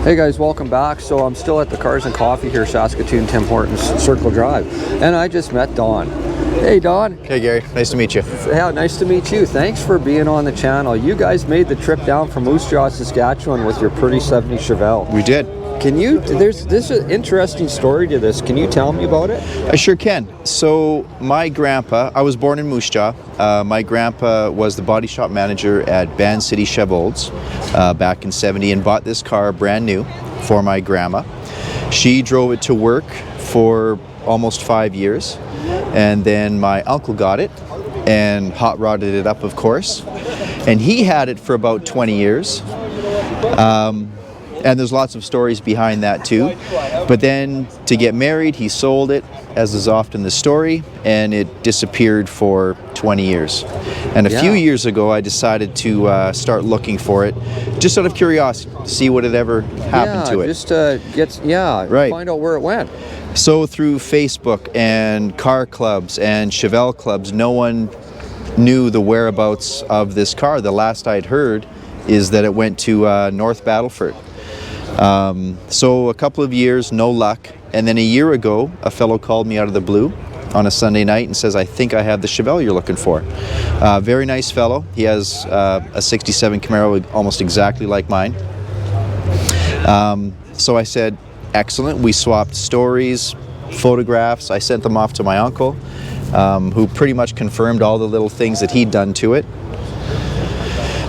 Hey guys, welcome back. So I'm still at the Cars and Coffee here, Saskatoon, Tim Hortons Circle Drive, and I just met Don. Hey Don. Hey Gary, nice to meet you. Yeah, nice to meet you. Thanks for being on the channel. You guys made the trip down from Moose Jaw, Saskatchewan with your pretty 70 Chevelle. We did. Can you, there's an interesting story to this. Can you tell me about it? I sure can. So my grandpa, I was born in Moose Jaw. My grandpa was the body shop manager at Band City Chevelle's back in '70 and bought this car brand new for my grandma. She drove it to work for almost 5 years, and then my uncle got it and hot rodded it up, of course, and he had it for about 20 years. And there's lots of stories behind that too. But then to get married, he sold it, as is often the story, and it disappeared for 20 years. And a few years ago, I decided to start looking for it, just out of curiosity, to see what had ever happened to it. Just to find out where it went. So through Facebook and car clubs and Chevelle clubs, no one knew the whereabouts of this car. The last I'd heard is that it went to North Battleford. So a couple of years, no luck, and then a year ago a fellow called me out of the blue on a Sunday night and says, I think I have the Chevelle you're looking for. Very nice fellow. He has a '67 Camaro almost exactly like mine. So I said, excellent. We swapped stories, photographs. I sent them off to my uncle, who pretty much confirmed all the little things that he'd done to it.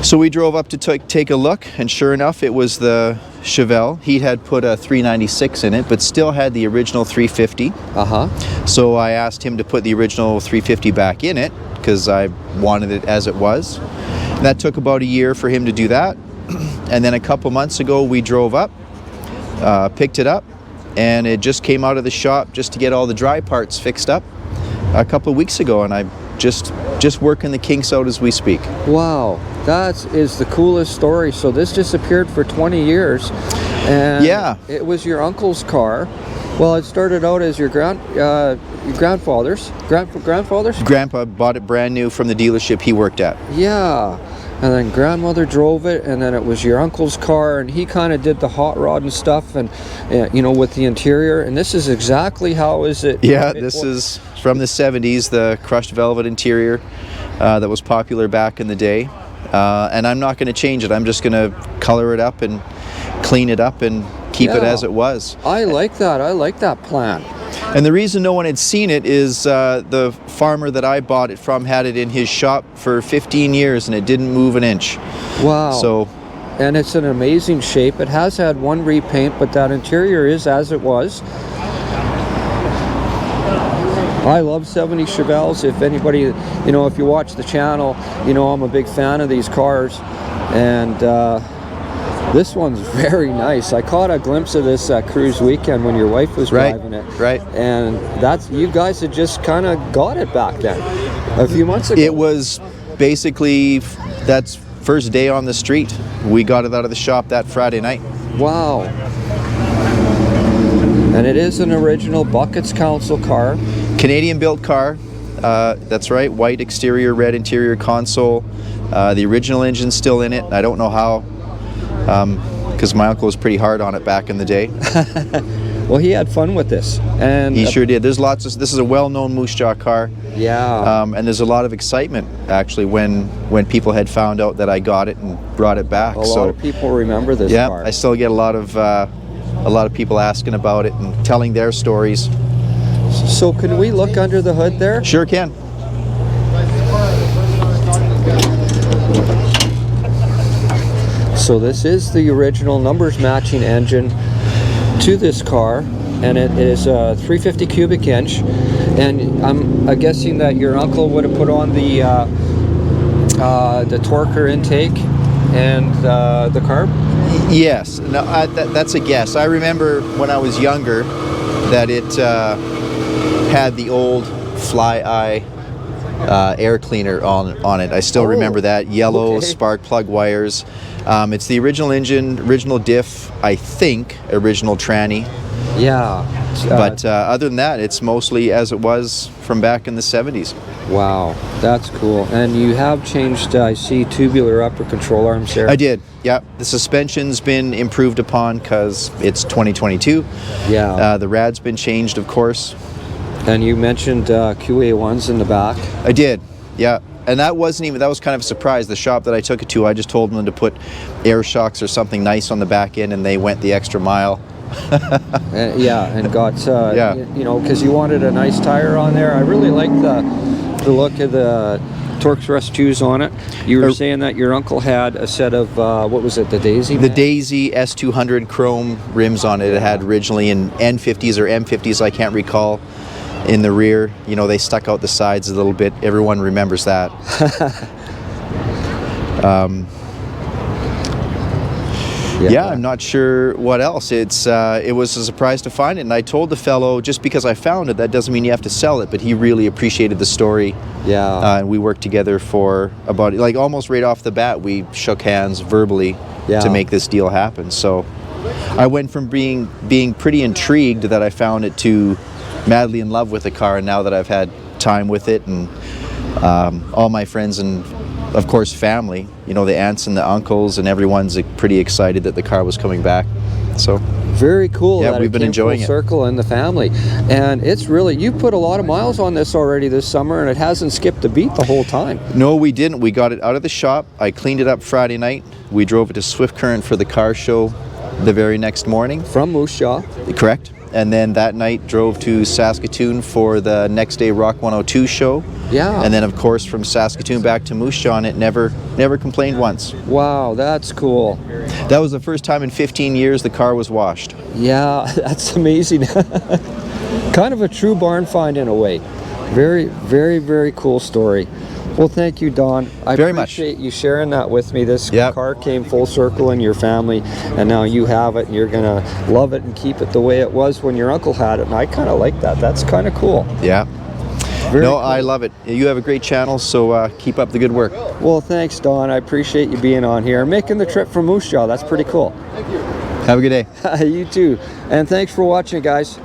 So we drove up to take a look, and sure enough, it was the Chevelle. He had put a 396 in it, but still had the original 350. So I asked him to put the original 350 back in it, because I wanted it as it was. And that took about a year for him to do that. And then a couple months ago, we drove up, picked it up, and it just came out of the shop just to get all the dry parts fixed up a couple of weeks ago, and I'm just working the kinks out as we speak. Wow, that is the coolest story. So this disappeared for 20 years, and it was your uncle's car. Well, it started out as your grandfather's. Grandpa bought it brand new from the dealership he worked at. Yeah. And then grandmother drove it, and then it was your uncle's car, and he kind of did the hot rod and stuff, and you know, with the interior. And this is exactly how is it? Yeah, this is from the '70s, the crushed velvet interior that was popular back in the day. And I'm not going to change it. I'm just going to color it up and clean it up and keep it as it was. I like that. I like that plan. And the reason no one had seen it is the farmer that I bought it from had it in his shop for 15 years and it didn't move an inch. Wow. So, and it's an amazing shape. It has had one repaint, but that interior is as it was. I love 70 Chevelles. If anybody, you know, if you watch the channel, you know I'm a big fan of these cars. And this one's very nice. I caught a glimpse of this cruise weekend when your wife was driving it. Right. And that's, you guys had just kind of got it back then, a few months ago. It was basically, that's first day on the street. We got it out of the shop that Friday night. Wow. And it is an original Buckets Council car. Canadian built car. That's right. White exterior, red interior console. The original engine's still in it. I don't know how, because my uncle was pretty hard on it back in the day. Well, he had fun with this, and he sure did. There's lots of. This is a well-known Moose Jaw car. Yeah. And there's a lot of excitement actually when people had found out that I got it and brought it back. A lot of people remember this car. Yeah, I still get a lot of people asking about it and telling their stories. So can we look under the hood there? Sure can. So this is the original numbers matching engine to this car, and it is a 350 cubic inch, and I'm guessing that your uncle would have put on the torquer intake and the carb? Yes, no, that's a guess. I remember when I was younger that it had the old Fly Eye air cleaner on it. I still remember that. Yellow spark plug wires. It's the original engine, original diff, I think, original tranny. Yeah. But other than that, it's mostly as it was from back in the '70s. Wow, that's cool. And you have changed, I see, tubular upper control arms there. I did, yeah. The suspension's been improved upon because it's 2022. Yeah. The rad's been changed, of course. And you mentioned QA1s in the back. I did, yeah. And that was kind of a surprise. The shop that I took it to, I just told them to put air shocks or something nice on the back end, and they went the extra mile. And got, Yeah. you know, because you wanted a nice tire on there. I really like the look of the Torx Rust 2s on it. You were saying that your uncle had a set of, what was it, the Daisy? The Daisy S200 chrome rims on it. It had originally in N50s or M50s, I can't recall, in the rear. You know, they stuck out the sides a little bit. Everyone remembers that. Yeah, I'm not sure what else. It was a surprise to find it, and I told the fellow, just because I found it, that doesn't mean you have to sell it, but he really appreciated the story. Yeah. And we worked together for about, like, almost right off the bat, we shook hands verbally Yeah. to make this deal happen. So I went from being pretty intrigued that I found it to madly in love with the car, and now that I've had time with it, and all my friends and of course family, you know, the aunts and the uncles and everyone's pretty excited that the car was coming back. So very cool. Yeah, that we've it been came enjoying full it. circle in the family, and it's really, you put a lot of miles on this already this summer, and it hasn't skipped a beat the whole time. No, we didn't. We got it out of the shop. I cleaned it up Friday night. We drove it to Swift Current for the car show the very next morning. From Moose Jaw. Correct. And then that night drove to Saskatoon for the next day Rock 102 show. Yeah. And then of course from Saskatoon back to Moose Jaw, and it never complained once. Wow, that's cool. That was the first time in 15 years the car was washed. Yeah, that's amazing. Kind of a true barn find in a way. Very, very, very cool story. Well, thank you, Don. I Very much. appreciate you sharing that with me. This Yep. car came full circle in your family, and now you have it, and you're gonna love it and keep it the way it was when your uncle had it. And I kind of like that. That's kind of cool. Yeah. Very No, cool. I love it. You have a great channel, so keep up the good work. Well, thanks, Don. I appreciate you being on here, making the trip from Moose Jaw. That's pretty cool. Have a good day. You too. And thanks for watching, guys.